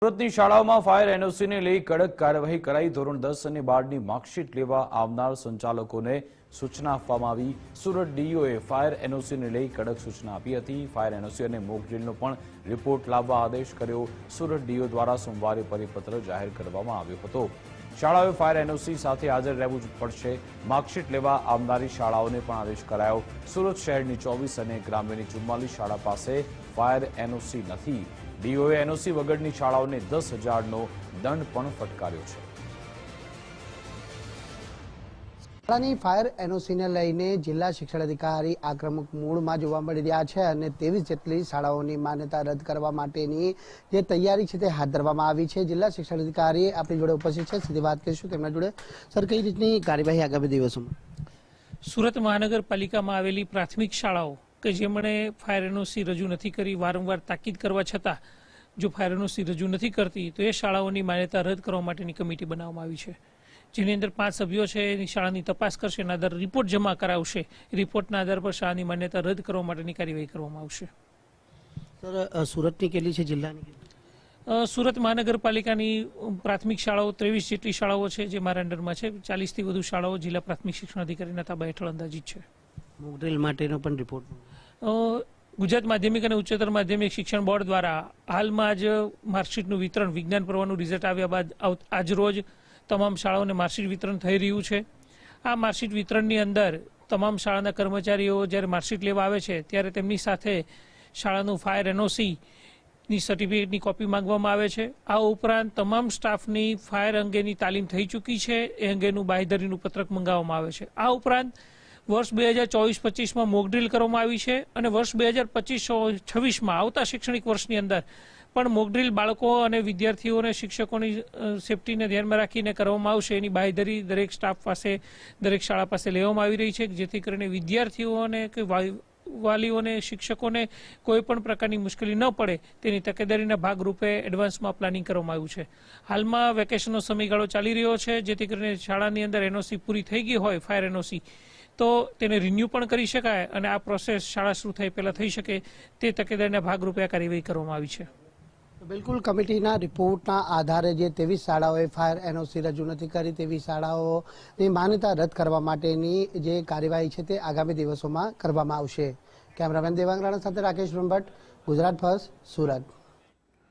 સુરતની શાળાઓમાં ફાયર એનઓસીને લઈ કડક કાર્યવાહી કરાઈ। ધોરણ 10 અને 12ની માર્કશીટ લેવા આવનાર સંચાલકોને સૂચના આપવામાં આવી। સુરત ડીઈઓએ ફાયર એનઓસીને લઈ કડક સૂચના આપી હતી। ફાયર એનઓસી અને મોક ડ્રીલનો પણ રિપોર્ટ લાવવા આદેશ કર્યો। સુરત ડીઈઓ દ્વારા સોમવારે પરિપત્ર જાહેર કરવામાં આવ્યો હતો। શાળાઓએ ફાયર એનઓસી સાથે હાજર રહેવું પડશે। માર્કશીટ લેવા આવનારી શાળાઓને પણ આદેશ કરાયો। સુરત શહેરની 24 અને ગ્રામ્યની 44 શાળા પાસે ફાયર એનઓસી નથી। ડીઈઓએ એનઓસી વગરની શાળાઓને 10,000નો દંડ પણ ફટકાર્યો છે। શાળાની ફાયર એનઓસીને લઈને જિલ્લા શિક્ષણાધિકારી આક્રમક મૂડમાં જોવા મળી રહ્યા છે અને 23 જેટલી શાળાઓની માન્યતા રદ કરવા માટેની જે તૈયારી છે તે હાથ ધરવામાં આવી છે। જિલ્લા શિક્ષણાધિકારી આપણી જોડે ઉપસ્થિત છે, સીધી વાત કરીશું તેમના જોડે। સર, કઈ રીતની કાર્યવાહી આગામી દિવસોમાં? સુરત મહાનગરપાલિકામાં આવેલી પ્રાથમિક શાળાઓ કે જેમણે ફાયર એનઓસી રજૂ નથી કરી, વારંવાર તાકીદ કરવા છતાં જો ફાયર એનઓસી રજૂ નથી કરતી તો એ શાળાઓની માન્યતા રદ કરવા માટેની કમિટી બનાવવામાં આવી છે, જેની અંદર 5 સભ્યો છે। એની શાળાની તપાસ કરશે, એના આધારે રિપોર્ટ જમા કરાવશે। રિપોર્ટના આધાર પર શાળાની માન્યતા રદ કરવા માટેની કાર્યવાહી કરવામાં આવશે। સર, સુરતની કેટલી છે, જિલ્લાની? સુરત મહાનગરપાલિકાની પ્રાથમિક શાળાઓ 23 જેટલી શાળાઓ છે જે મારા અંડરમાં છે। 40થી વધુ શાળાઓ જિલ્લા પ્રાથમિક શિક્ષણ અધિકારીના તાબા હેઠળ અંદાજિત છે। મોક ડ્રીલ માટેનો પણ રિપોર્ટ ગુજરાત માધ્યમિક અને ઉચ્ચતર માધ્યમિક શિક્ષણ બોર્ડ દ્વારા હાલમાં જ માર્કશીટનું વિતરણ, વિજ્ઞાન પ્રવાહનું રિઝલ્ટ આવ્યા બાદ આજ રોજ તમામ શાળાઓને માર્કશીટ વિતરણ થઈ રહ્યું છે। આ માર્કશીટ વિતરણની અંદર તમામ શાળાના કર્મચારીઓ જ્યારે માર્કશીટ લેવા આવે છે ત્યારે તેમની સાથે શાળાનું ફાયર એનઓસીની સર્ટિફિકેટની કોપી માંગવામાં આવે છે। આ ઉપરાંત તમામ સ્ટાફની ફાયર અંગેની તાલીમ થઈ ચૂકી છે, એ અંગેનું બાંયધરીનું પત્રક મંગાવવામાં આવે છે। આ ઉપરાંત વર્ષ 2024-25માં મોક ડ્રીલ કરવામાં આવી છે અને વર્ષ 2025-26માં આવતા શૈક્ષણિક વર્ષની અંદર પણ મોક ડ્રીલ બાળકો અને વિદ્યાર્થીઓ અને શિક્ષકોની સેફટીને ધ્યાનમાં રાખીને કરવામાં આવશે। એની બાંયધરી દરેક સ્ટાફ પાસે, દરેક શાળા પાસે લેવામાં આવી રહી છે, જેથી કરીને વિદ્યાર્થીઓને કે વાલીઓને, શિક્ષકોને કોઈ પણ પ્રકારની મુશ્કેલી ન પડે તેની તકેદારીના ભાગરૂપે એડવાન્સમાં પ્લાનિંગ કરવામાં આવ્યું છે। હાલમાં વેકેશનનો સમયગાળો ચાલી રહ્યો છે, જેથી કરીને શાળાની અંદર એનઓસી પૂરી થઈ ગઈ હોય, ફાયર એનઓસી, તો તેને રિન્યૂ પણ કરી શકાય અને આ પ્રોસેસ શાળા શરૂ થાય પહેલાં થઈ શકે તે તકેદારીના ભાગરૂપે આ કાર્યવાહી કરવામાં આવી છે। બિલકુલ, કમિટીના રિપોર્ટના આધારે જે 23 શાળાઓએ ફાયર એનઓસી રજૂ નથી કરી તેવી શાળાઓની માન્યતા રદ કરવા માટેની જે કાર્યવાહી છે તે આગામી દિવસોમાં કરવામાં આવશે। કેમેરામેન દેવાંગ રાણા સાથે રાકેશ બ્રહ્મભટ્ટ, ગુજરાત ફર્સ્ટ, સુરત।